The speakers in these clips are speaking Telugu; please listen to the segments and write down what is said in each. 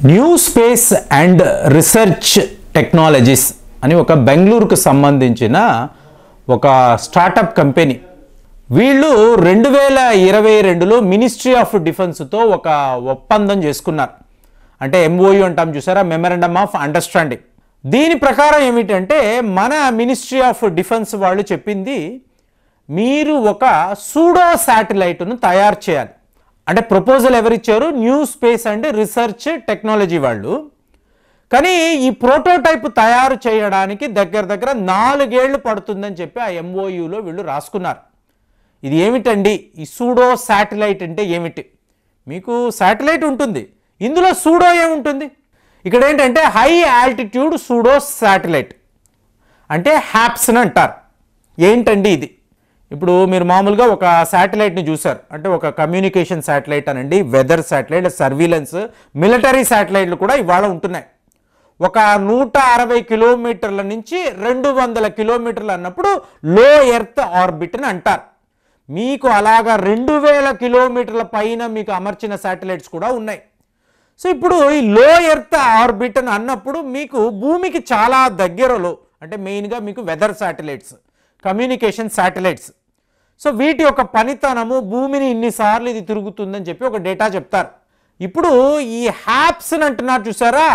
New space and research technologies అని ఒక బెంగళూరుకు సంబంధించిన ఒక స్టార్టప్ కంపెనీ. వీళ్ళు 2022లో మినిస్ట్రీ ఆఫ్ డిఫెన్స్తో ఒక ఒప్పందం చేసుకున్నారు. అంటే ఎంఓయూ అంటాం చూసారా, మెమరాండమ్ ఆఫ్ అండర్స్టాండింగ్. దీని ప్రకారం ఏమిటంటే మన మినిస్ట్రీ ఆఫ్ డిఫెన్స్ వాళ్ళు చెప్పింది, మీరు ఒక సూడో శాటిలైట్ను తయారు చేయాలి. అంటే ప్రపోజల్ ఎవరిచ్చారు? New space and research technology వాళ్ళు. కానీ ఈ ప్రోటోటైప్ తయారు చేయడానికి దగ్గర 4 ఏళ్ళు పడుతుందని చెప్పి ఆ ఎంఓయూలో వీళ్ళు రాసుకున్నారు. ఇది ఏమిటండి ఈ సూడో శాటిలైట్ అంటే ఏమిటి? మీకు శాటిలైట్ ఉంటుంది, ఇందులో సూడో ఏముంటుంది? ఇక్కడ ఏంటంటే హై ఆల్టిట్యూడ్ సూడో శాటిలైట్ అంటే హ్యాప్స్ అని అంటారు. ఏంటండి ఇది? ఇప్పుడు మీరు మామూలుగా ఒక శాటిలైట్ని చూసారు అంటే ఒక కమ్యూనికేషన్ శాటిలైట్ అనండి, వెదర్ శాటిలైట్, సర్వీలెన్స్, మిలిటరీ శాటిలైట్లు కూడా ఇవాళ ఉంటున్నాయి. ఒక 160 కిలోమీటర్ల నుంచి 200 కిలోమీటర్లు అన్నప్పుడు లో ఎర్త్ ఆర్బిట్ అని అంటారు. మీకు అలాగా 2000 కిలోమీటర్ల పైన మీకు అమర్చిన శాటిలైట్స్ కూడా ఉన్నాయి. సో ఇప్పుడు ఈ లో ఎర్త్ ఆర్బిట్ అని అన్నప్పుడు మీకు భూమికి చాలా దగ్గరలో, అంటే మెయిన్గా మీకు weather satellites, communication satellites. So వీటి యొక్క పనితనము భూమిని ఇన్నిసార్లు ఇది తిరుగుతుందని చెప్పి ఒక డేటా చెప్తారు. ఇప్పుడు ఈ హ్యాప్స్ అని అంటున్నారు చూసారా,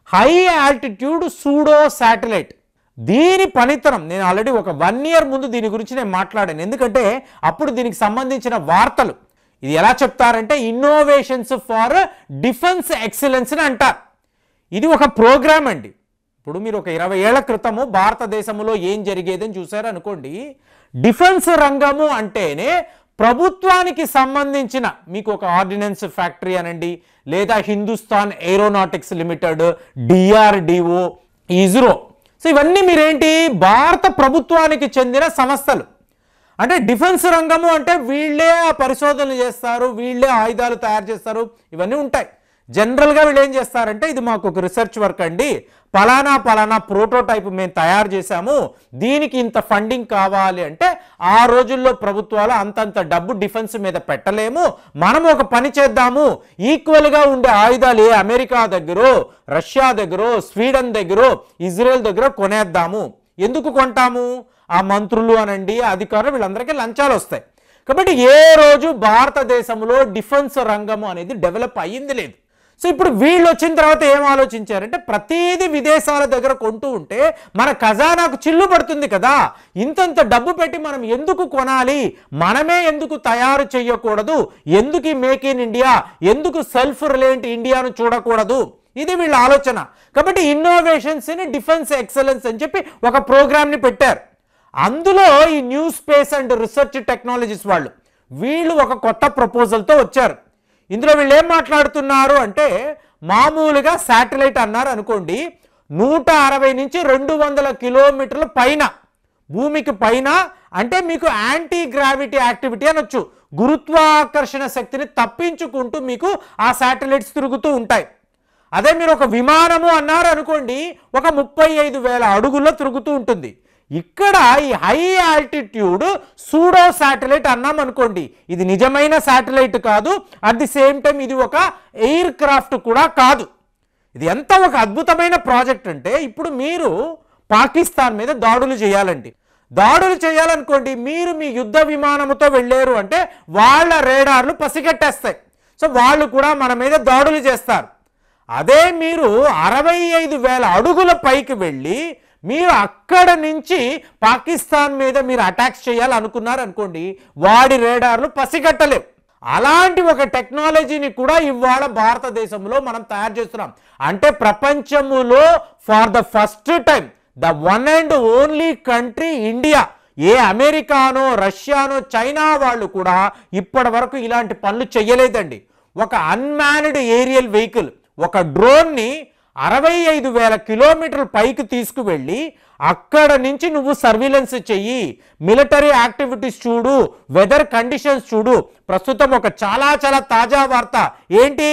హై ఆల్టిట్యూడ్ సూడో శాటిలైట్. దీని పనితనం నేను ఆల్రెడీ ఒక 1 year ముందు దీని గురించి నేను మాట్లాడాను. ఎందుకంటే అప్పుడు దీనికి సంబంధించిన వార్తలు ఇది ఎలా చెప్తారంటే ఇన్నోవేషన్స్ ఫర్ డిఫెన్స్ ఎక్సలెన్స్ అని అంటారు. ఇది ఒక ప్రోగ్రామ్ అండి. ఇప్పుడు మీరు ఒక 20 ఏళ్ల క్రితము భారతదేశంలో ఏం జరిగేదని చూసారు అనుకోండి, డిఫెన్స్ రంగము అంటేనే ప్రభుత్వానికి సంబంధించిన మీకు ఒక ఆర్డినెన్స్ ఫ్యాక్టరీ అనండి, లేదా Hindustan aeronautics limited, DRDO, ISRO. So ఇవన్నీ మీరేంటి భారత ప్రభుత్వానికి చెందిన సంస్థలు. అంటే డిఫెన్స్ రంగము అంటే వీళ్ళే పరిశోధనలు చేస్తారు, వీళ్ళే ఆయుధాలు తయారు చేస్తారు, ఇవన్నీ ఉంటాయి. జనరల్గా వీళ్ళు ఏం చేస్తారంటే ఇది మాకు ఒక రీసెర్చ్ వర్క్ అండి, పలానా ప్రోటోటైప్ మేము తయారు చేశాము, దీనికి ఇంత ఫండింగ్ కావాలి అంటే ఆ రోజుల్లో ప్రభుత్వాలు అంతంత డబ్బు డిఫెన్స్ మీద పెట్టలేము, మనం ఒక పని చేద్దాము, ఈక్వల్గా ఉండే ఆయుధాలు ఏ అమెరికా దగ్గరో, రష్యా దగ్గరో, స్వీడన్ దగ్గరో, ఇజ్రాయెల్ దగ్గర కొనేద్దాము. ఎందుకు కొంటాము? ఆ మంత్రులు అనండి, అధికారులు, వీళ్ళందరికీ లంచాలు వస్తాయి. కాబట్టి ఏ రోజు భారతదేశంలో డిఫెన్స్ రంగము అనేది డెవలప్ అయ్యింది లేదు. సో ఇప్పుడు వీళ్ళు వచ్చిన తర్వాత ఏం ఆలోచించారంటే ప్రతిదీ విదేశాల దగ్గర కొంటూ ఉంటే మన ఖజానాకు చిల్లు పడుతుంది కదా, ఇంతంత డబ్బు పెట్టి మనం ఎందుకు కొనాలి, మనమే ఎందుకు తయారు చేయకూడదు, ఎందుకు మేక్ ఇన్ ఇండియా, ఎందుకు సెల్ఫ్ రిలయంట్ ఇండియాను చూడకూడదు, ఇది వీళ్ళ ఆలోచన. కాబట్టి ఇన్నోవేషన్స్ ఇన్ డిఫెన్స్ ఎక్సలెన్స్ అని చెప్పి ఒక ప్రోగ్రామ్ని పెట్టారు. అందులో ఈ new space and research technologies వీళ్ళు ఒక కొత్త ప్రపోజల్తో వచ్చారు. ఇందులో వీళ్ళు ఏం మాట్లాడుతున్నారు అంటే మామూలుగా శాటిలైట్ అన్నారు అనుకోండి, 160 నుంచి 200 కిలోమీటర్ల పైన భూమికి పైన, అంటే మీకు యాంటీ గ్రావిటీ యాక్టివిటీ అనొచ్చు, గురుత్వాకర్షణ శక్తిని తప్పించుకుంటూ మీకు ఆ శాటిలైట్స్ తిరుగుతూ ఉంటాయి. అదే మీరు ఒక విమానము అన్నారు అనుకోండి, ఒక 35,000 అడుగుల్లో తిరుగుతూ ఉంటుంది. ఇక్కడ ఈ హై ఆల్టిట్యూడ్ సూడో శాటిలైట్ అన్నాం అనుకోండి, ఇది నిజమైన శాటిలైట్ కాదు, అట్ ది సేమ్ టైం ఇది ఒక ఎయిర్ క్రాఫ్ట్ కూడా కాదు. ఇది ఎంత ఒక అద్భుతమైన ప్రాజెక్ట్ అంటే, ఇప్పుడు మీరు పాకిస్తాన్ మీద దాడులు చేయాలండి, దాడులు చేయాలనుకోండి, మీరు మీ యుద్ధ విమానంతో వెళ్ళారు అంటే వాళ్ళ రేడార్లు పసిగట్టేస్తాయి. సో వాళ్ళు కూడా మన మీద దాడులు చేస్తారు. అదే మీరు 65,000 అడుగుల పైకి వెళ్ళి మీరు అక్కడ నుంచి పాకిస్తాన్ మీద మీరు అటాక్స్ చేయాలనుకున్నారు అనుకోండి, వాడి రేడార్లు పసిగట్టలేవు. అలాంటి ఒక టెక్నాలజీని కూడా ఇవాళ భారతదేశంలో మనం తయారు చేస్తున్నాం. అంటే ప్రపంచములో for the first time the one and only country India. ఏ అమెరికానో, రష్యానో, చైనా వాళ్ళు కూడా ఇప్పటి వరకు ఇలాంటి పనులు చేయలేదండి. ఒక అన్మాన్డ్ ఏరియల్ వెహికల్, ఒక డ్రోన్ని 65,000 కిలోమీటర్ల పైకి తీసుకువెళ్ళి అక్కడ నుంచి నువ్వు సర్వీలెన్స్ చెయ్యి, మిలిటరీ యాక్టివిటీస్ చూడు, వెదర్ కండిషన్స్ చూడు. ప్రస్తుతం ఒక చాలా తాజా వార్త ఏంటి,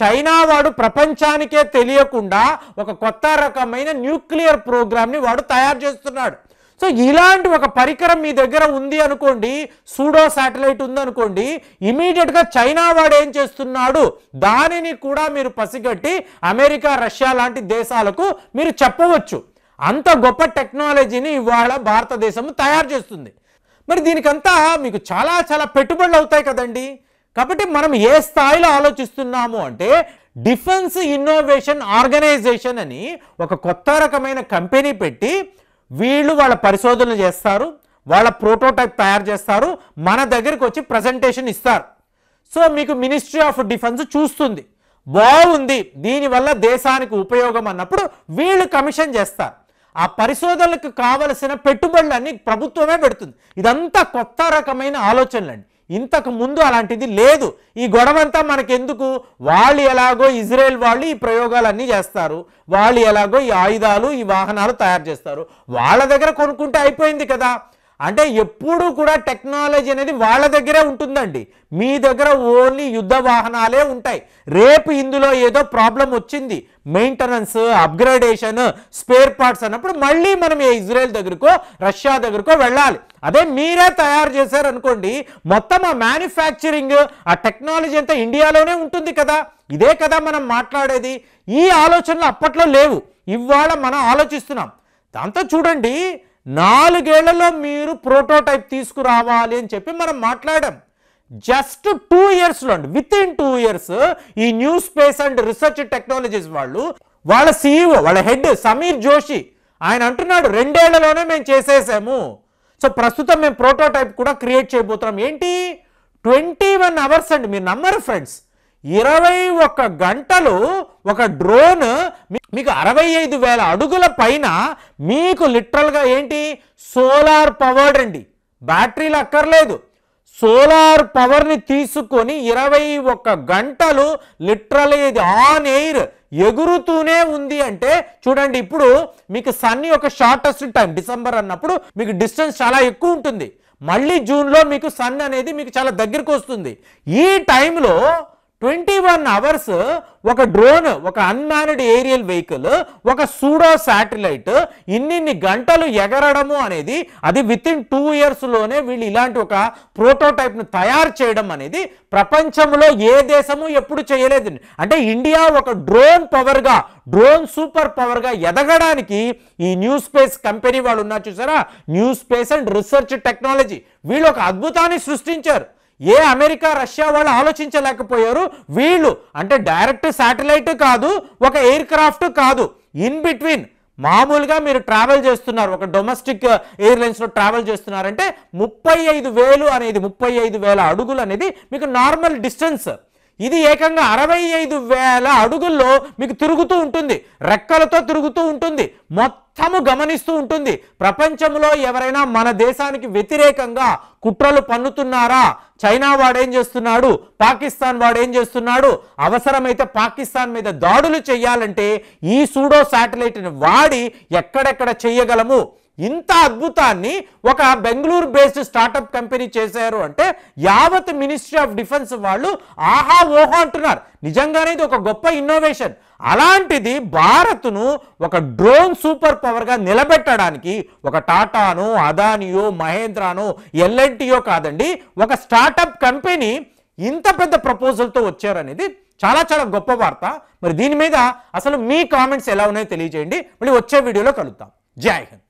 చైనా వాడు ప్రపంచానికే తెలియకుండా ఒక కొత్త రకమైన న్యూక్లియర్ ప్రోగ్రామ్ని వాడు తయారు చేస్తున్నాడు. సో ఇలాంటి ఒక పరికరం మీ దగ్గర ఉంది అనుకోండి, సూడో శాటిలైట్ ఉందనుకోండి, ఇమీడియట్గా చైనా వాడు ఏం చేస్తున్నాడు దానిని కూడా మీరు పసిగట్టి అమెరికా, రష్యా లాంటి దేశాలకు మీరు చెప్పవచ్చు. అంత గొప్ప టెక్నాలజీని ఇవాళ భారతదేశం తయారు చేస్తుంది. మరి దీనికంతా మీకు చాలా చాలా పెట్టుబడులు అవుతాయి కదండి. కాబట్టి మనం ఏ స్థాయిలో ఆలోచిస్తున్నాము అంటే, డిఫెన్స్ ఇన్నోవేషన్ ఆర్గనైజేషన్ అని ఒక కొత్త రకమైన కంపెనీ పెట్టి వీళ్ళు వాళ్ళ పరిశోధనలు చేస్తారు, వాళ్ళ ప్రోటోటైప్ తయారు చేస్తారు, మన దగ్గరికి వచ్చి ప్రజెంటేషన్ ఇస్తారు. సో మీకు మినిస్ట్రీ ఆఫ్ డిఫెన్స్ చూస్తుంది, బాగుంది, దీనివల్ల దేశానికి ఉపయోగం అన్నప్పుడు వీళ్ళు కమిషన్ చేస్తారు. ఆ పరిశోధనలకు కావలసిన పెట్టుబడులన్నీ ప్రభుత్వమే పెడుతుంది. ఇదంతా కొత్త రకమైన ఆలోచనలండి. ఇంతకు ముందు అలాంటిది లేదు. ఈ గొడవంతా మనకెందుకు? వాళ్ళు ఎలాగో ఇజ్రాయెల్ వాళ్ళు ఈ ప్రయోగాలన్నీ చేస్తారు, వాళ్ళు ఎలాగో ఈ ఆయుధాలు, ఈ వాహనాలు తయారు చేస్తారు, వాళ్ళ దగ్గర కొనుక్కుంటే అయిపోయింది కదా. అంటే ఎప్పుడు కూడా టెక్నాలజీ అనేది వాళ్ళ దగ్గరే ఉంటుందండి. మీ దగ్గర ఓన్లీ యుద్ధ వాహనాలే ఉంటాయి. రేపు ఇందులో ఏదో ప్రాబ్లం వచ్చింది, మెయింటెనెన్స్, అప్గ్రేడేషన్, స్పేర్ పార్ట్స్ అన్నప్పుడు మళ్ళీ మనం ఇజ్రాయెల్ దగ్గరకో రష్యా దగ్గరకో వెళ్ళాలి. అదే మీరే తయారు చేశారనుకోండి, మొత్తం ఆ మ్యానుఫ్యాక్చరింగ్, ఆ టెక్నాలజీ అంతా ఇండియాలోనే ఉంటుంది కదా. ఇదే కదా మనం మాట్లాడేది. ఈ ఆలోచనలు అప్పట్లో లేవు, ఇవాళ మనం ఆలోచిస్తున్నాం. దాంతో చూడండి, 4 ఏళ్లలో మీరు ప్రోటోటైప్ తీసుకురావాలి అని చెప్పి మనం మాట్లాడాం. జస్ట్ 2 ఇయర్స్లో అండి, విత్ ఇన్ 2 ఇయర్స్ ఈ new space and research technologies వాళ్ళ CEO, వాళ్ళ హెడ్ సమీర్ జోషి, ఆయన అంటున్నాడు 2 ఏళ్లలోనే మేము చేసేసాము. సో ప్రస్తుతం మేము ప్రోటోటైప్ కూడా క్రియేట్ చేయబోతున్నాం. ఏంటి 21 అవర్స్ అండి, మీరు నమ్మరు ఫ్రెండ్స్, 21 గంటలు ఒక డ్రోన్ మీకు 65,000 అడుగుల పైన మీకు లిటరల్గా ఏంటి సోలార్ పవర్డ్ అండి, బ్యాటరీలు అక్కర్లేదు, సోలార్ పవర్ని తీసుకొని 21 గంటలు లిటరల్ ఇది ఆన్ ఎయిర్ ఎగురుతూనే ఉంది. అంటే చూడండి, ఇప్పుడు మీకు సన్ యొక్క షార్టెస్ట్ టైం డిసెంబర్ అన్నప్పుడు మీకు డిస్టెన్స్ చాలా ఎక్కువ ఉంటుంది, మళ్ళీ జూన్లో మీకు సన్ అనేది మీకు చాలా దగ్గరకు వస్తుంది. ఈ టైంలో 21 అవర్స్ ఒక డ్రోన్, ఒక అన్మాన్డ్ ఏరియల్ వెహికల్, ఒక సూడో శాటిలైట్ ఇన్ని గంటలు ఎగరడము అనేది, అది విత్ ఇన్ 2 ఇయర్స్లోనే వీళ్ళు ఇలాంటి ఒక ప్రోటోటైప్ను తయారు చేయడం అనేది ప్రపంచంలో ఏ దేశము ఎప్పుడు చేయలేదు. అంటే ఇండియా ఒక డ్రోన్ పవర్గా, డ్రోన్ సూపర్ పవర్గా ఎదగడానికి ఈ న్యూ స్పేస్ కంపెనీ వాళ్ళు ఉన్నారు చూసారా, new space and research technology, వీళ్ళు ఒక అద్భుతాన్ని సృష్టించారు. ఏ అమెరికా, రష్యా వాళ్ళు ఆలోచించలేకపోయారు. వీళ్ళు అంటే డైరెక్ట్ శాటిలైట్ కాదు, ఒక ఎయిర్ క్రాఫ్ట్ కాదు, ఇన్ బిట్వీన్ మామూలుగా మీరు ట్రావెల్ చేస్తున్నారు, ఒక డొమెస్టిక్ ఎయిర్లైన్స్లో ట్రావెల్ చేస్తున్నారంటే 35,000 అనేది 35,000 అడుగులు అనేది మీకు నార్మల్ డిస్టెన్స్. ఇది ఏకంగా 65,000 అడుగుల్లో మీకు తిరుగుతూ ఉంటుంది, రెక్కలతో తిరుగుతూ ఉంటుంది, మొత్తము గమనిస్తూ ఉంటుంది. ప్రపంచంలో ఎవరైనా మన దేశానికి వ్యతిరేకంగా కుట్రలు పన్నుతున్నారా, చైనా వాడేం చేస్తున్నాడు, పాకిస్తాన్ వాడేం చేస్తున్నాడు, అవసరమైతే పాకిస్తాన్ మీద దాడులు చేయాలంటే ఈ సూడో శాటిలైట్ని వాడి ఎక్కడెక్కడ చేయగలము. ఇంత అద్భుతాన్ని ఒక బెంగళూరు బేస్డ్ స్టార్టప్ కంపెనీ చేశారు అంటే యావత్ మినిస్ట్రీ ఆఫ్ డిఫెన్స్ వాళ్ళు ఆహా ఓహో అంటున్నారు. నిజంగానే ఇది ఒక గొప్ప ఇన్నోవేషన్. అలాంటిది భారత్ను ఒక డ్రోన్ సూపర్ పవర్గా నిలబెట్టడానికి ఒక టాటానో, అదానియో, మహేంద్రానో, ఎల్ఎన్టీయో కాదండి, ఒక స్టార్టప్ కంపెనీ ఇంత పెద్ద ప్రపోజల్తో వచ్చారనేది చాలా చాలా గొప్ప వార్త. మరి దీని మీద అసలు మీ కామెంట్స్ ఎలా ఉన్నాయో తెలియజేయండి. మళ్ళీ వచ్చే వీడియోలో కలుద్దాం. జై హింద్.